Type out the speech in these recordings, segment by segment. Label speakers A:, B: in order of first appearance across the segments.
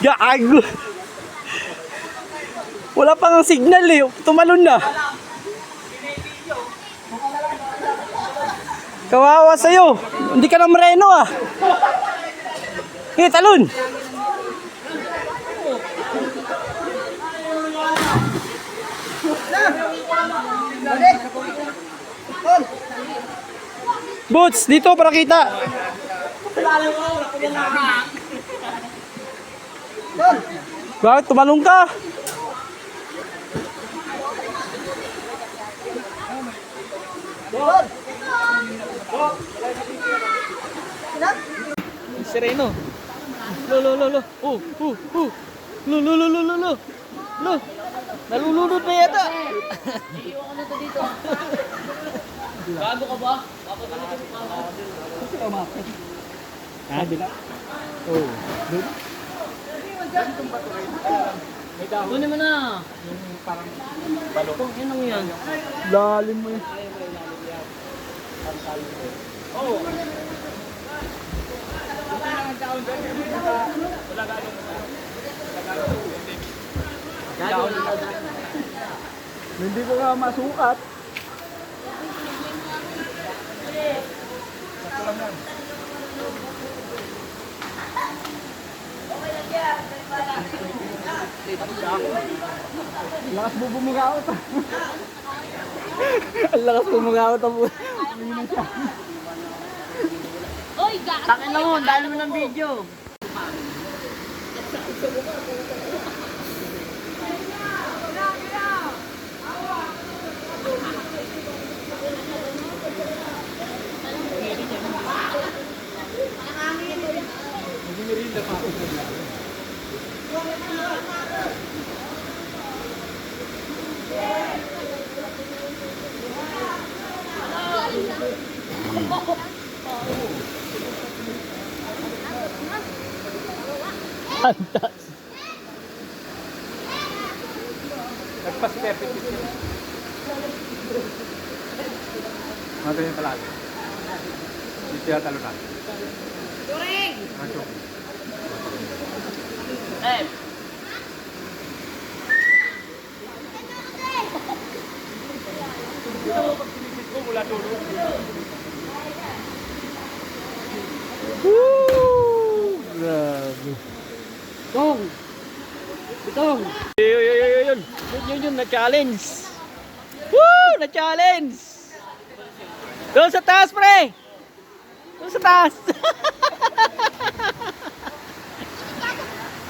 A: Gago. Wala pa nga signal eh. Tumalon na. Kawawa sa'yo. Hindi ka na mareno ah. Talon. Boots, dito para kita. Bakit tumalong ka? Sereno. Lo. Lo. Nalulunod na yata.
B: Iiwan ka na dito. Bago ka ba?
A: Bila. Oh.
B: Doon naman na. Yung parang balokong. Yan ang yan.
A: Lalim mo yun.
B: Oo.
A: Hindi ko nga masukat. Lakas mo bumungawat. Ang lakas bumungawat ang buhay.
B: Oy, gato! Takin lang mo, dahil mo ng video.
A: Pantas.
C: Nagpas-perfect yun. Ano yun palagi? Dito yata lunan.
B: Turing!
C: Macho.
B: Eh!
C: Pag-sinisit ko mula dulo.
A: Woo! Grabe.
B: Tong! Itong!
A: Yun, na-challenge. Woo! Na-challenge. Doon sa taas, pre. Doon sa taas.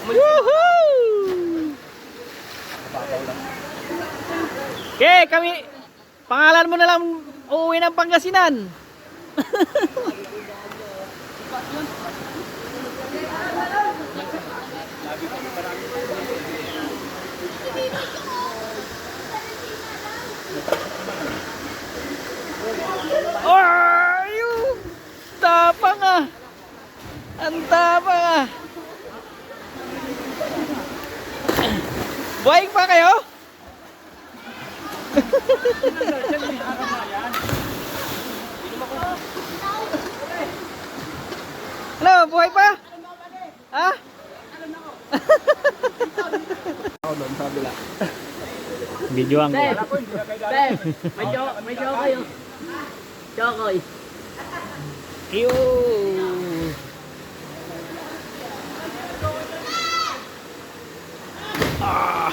A: Woohoo! Okay, kami, pangalan mo na lang uuwi ng Pangasinan. Oh, tapang ah. Ang tapang ah. Buhay pa kayo? Ano, buhay pa? Ha? Ako doon sa kabila. Videoan ko.
B: Beb! May joke kayo. Chokoy.
A: Ew. Ah.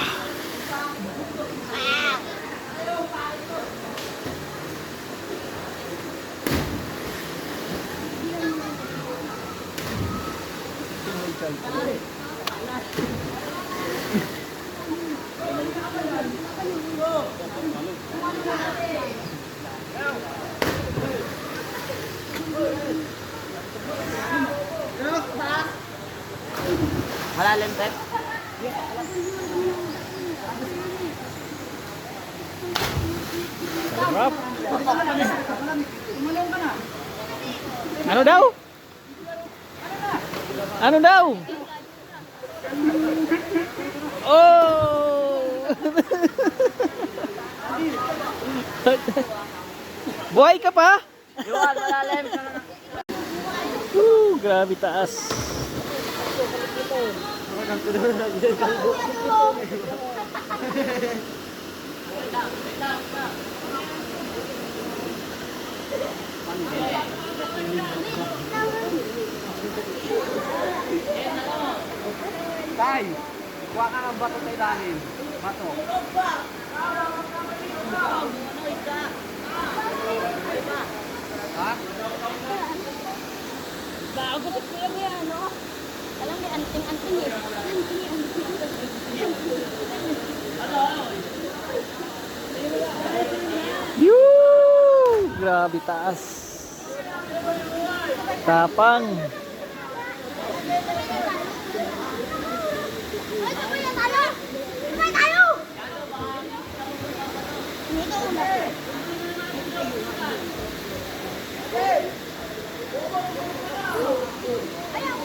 B: Malalim, Beb?
A: Sarap. Ano daw? Ano daw? Oh! Buhay ka pa?
B: Iwan, malalim.
A: Grabe taas.
B: Tay, kuha ka ng bato sa ilalim. Bato. Ha?
D: Bago ko lang yan, no? Alam mo, anting-anting eh.
A: Yoo! Grabe taas. Tapang.
D: Ay, sabay na tayo! Sabay tayo! Dito una. Ayaw!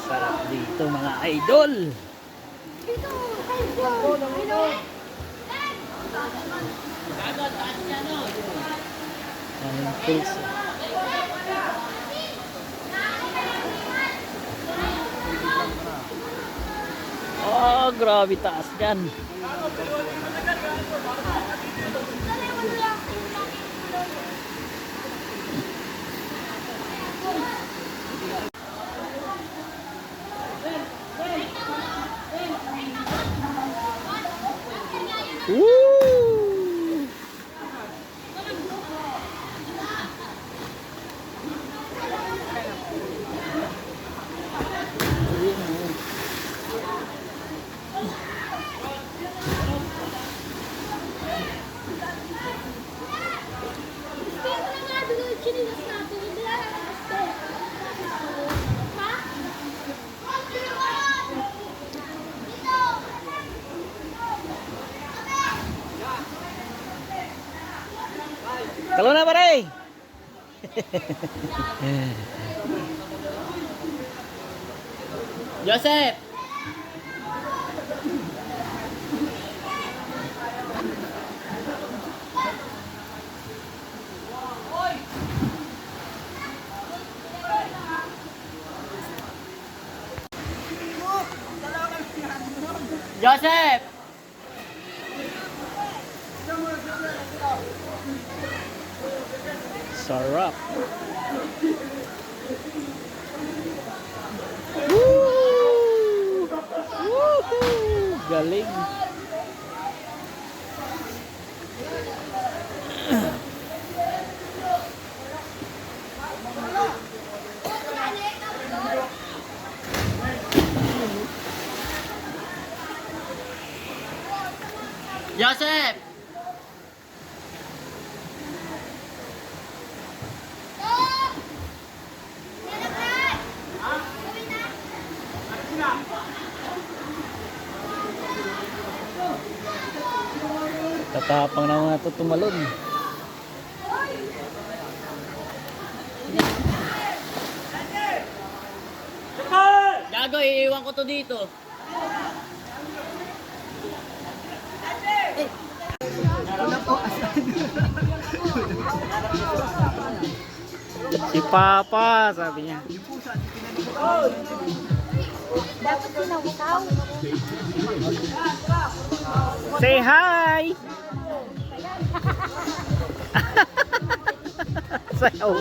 A: Sarap dito mga idol.
D: Dito! Dito!
A: Ang pulse. Oh, grabe taas dyan. Woo! Kalau na pare.
B: Joseph! Joseph!
A: Sarap. Woo! Woohoo! Galing.
B: Joseph!
A: Tatapang na mga to tumalon.
B: Gago, iiwan ko to dito.
A: Si Papa, sabi niya.
D: Dapat sinawitaw.
A: Say hi! Sayaw.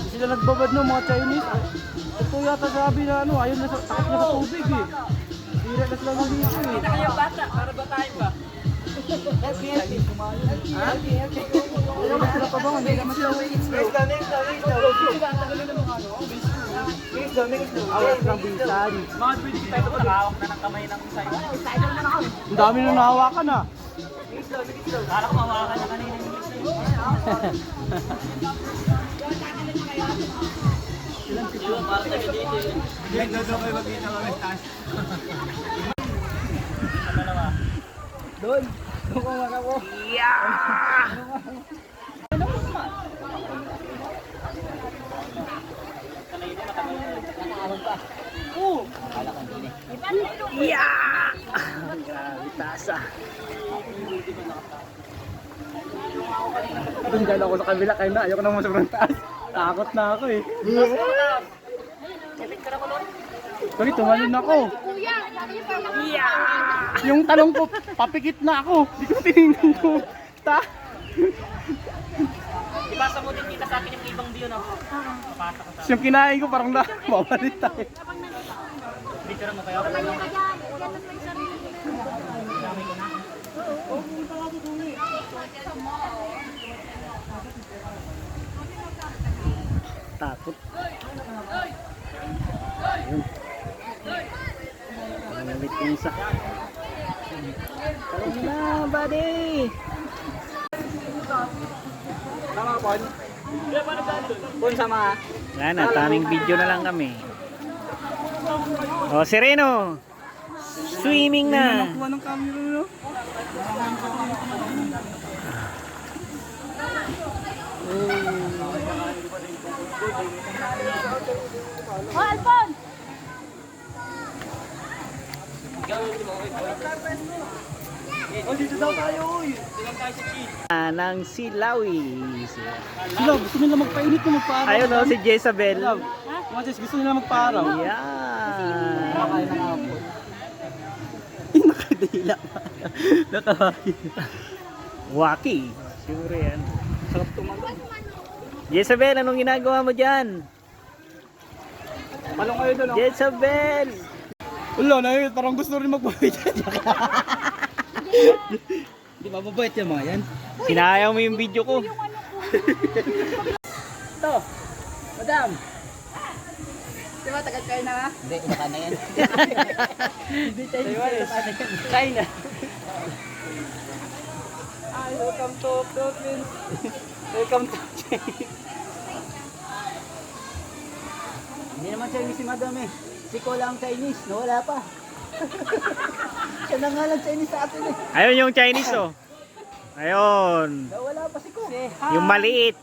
B: Sila nagbabad ng mga Chinese. Ito yata sabi na ano, ayun na sa takot na sa tubig eh. Tira na sila ng hito eh. Kita kayo bata, para ba tayo ba? Ha? Wala ba sila pa ba? Hindi naman sila next down. Awas ng bisan. Mga pwede kita ito, nakahawak na ng kamay ng sayo. Ang dami na nahawakan ah. Kala ko mahawakan na kanina yung Doon. Doon ko nga ako.
A: Yeah! Grabe, tasa.
B: Doon dyan ako sa kabila kayo na. Ayoko naman sobrang taas. Takot na ako eh. Sorry, tumalon ako.
D: Kuya, sabi niyo parang
B: Yung talong ko, papikit na ako. Hindi ko tinignan ko.
A: Ibasa mo din kita sa akin yung ibang view, no?
B: Yung kinain ko parang na, mawalit tayo.
A: Picture mo kayo?
D: Kanya ka dyan. Ganun mo yung sarili.
A: Takot. Ayun. Nangalit yung isa. Tara na, buddy!
B: Tama, Pon? Pon, sama.
A: Yan na, taming video na lang kami. O, Sereno! Swimming na!
B: Nakuha ng camera, no?
D: Oh, Alphon!
B: Oh, dito daw tayo, uy.
A: Ng Silawi.
B: Sila, gusto nila magpainit o magpaaraw.
A: Ayun o, si Jezabel.
B: Mga Jess, gusto nila magpaaraw.
A: Yan.
B: Nakakain ng hapon. Nakadila pa. Nakakain.
A: Waki. Siguro yan. Sarap tumagal. Jezabel, anong ginagawa mo dyan?
B: Palong kayo doon, oh.
A: Jezabel!
B: Wala na yun, parang gusto rin magpapit yan. Di ba mabait yung mga yan?
A: Sinayang mo yung video ko.
B: Ito, madam. Di ba tagal kayo na ha? Hindi, inaka na yan. Hindi Chinese. China. Ay, welcome to Philippines. Welcome to China. Hindi naman Chinese si madam eh. Si Ko lang Chinese, nawala pa. Siya na nga lang Chinese sa atin eh.
A: Ayun yung Chinese oh. Ayun.
B: Nawala pa si Ko.
A: Yung maliit.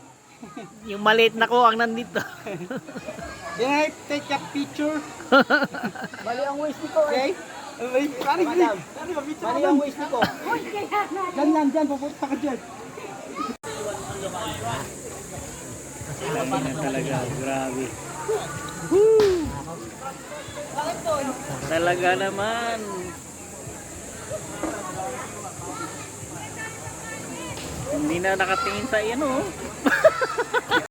A: Yung maliit na ko ang nandito.
B: Yeah, take a picture. Mali ang waist ni Ko eh. Okay? Madam. Mali ang waist ni Ko. Diyan lang, dyan. Pupunta ka dyan.
A: Grabe na talaga. Grabe. Talaga naman. Hindi na nakatingin sa iyo, no?